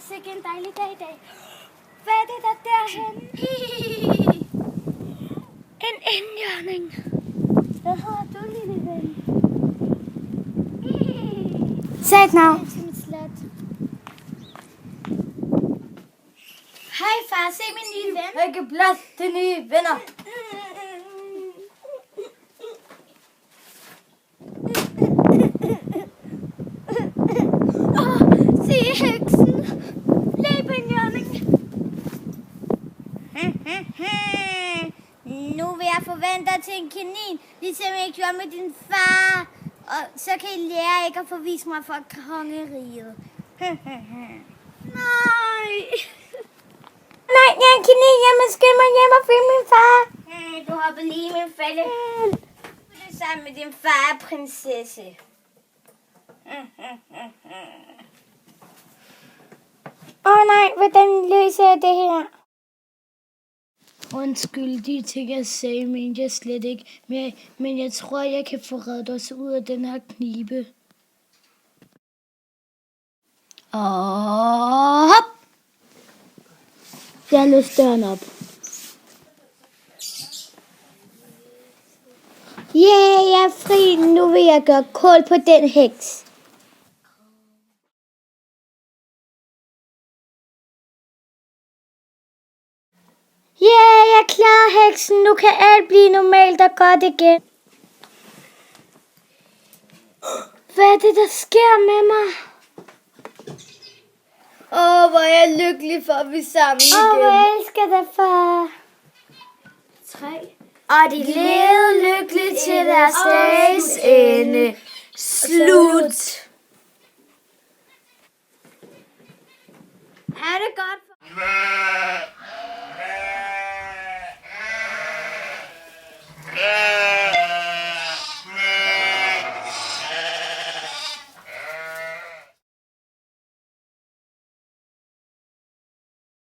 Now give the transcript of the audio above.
sikke en dejlig dag i dag. Hvad er det der derhen? En indjørning. Hvad hedder du, lille ven? Sæg et navn. Hej far, se min nye ven. Ikke plads til nye venner. Se heksen. Løb en hjørning. Nu vil jeg forvente dig til en kanin, ligesom jeg gjorde med din far. Og så kan I lære ikke at forvise mig fra kongeriget. Nej. Nej, jeg er en kanin. Jeg må skynde mig hjem og finde min far. Du hopper lige i min fælde. Du er sammen med din far, prinsesse. Nej, hvordan løser jeg det her? Undskyld, de ting jeg sagde, mente jeg slet ikke. Men jeg tror, jeg kan få reddet os ud af den her knibe. Og hop! Jeg løste døren op. Yeah, jeg er fri. Nu vil jeg gøre kål på den heks. Yeah, jeg er klar, heksen. Nu kan alt blive normalt og godt igen. Hvad er det, der sker med mig? Hvor er jeg lykkelig for at vi er sammen igen. Hvor elsker dig, far. 3. Og de levede lykkeligt til deres dages ende. Slut. Er det godt?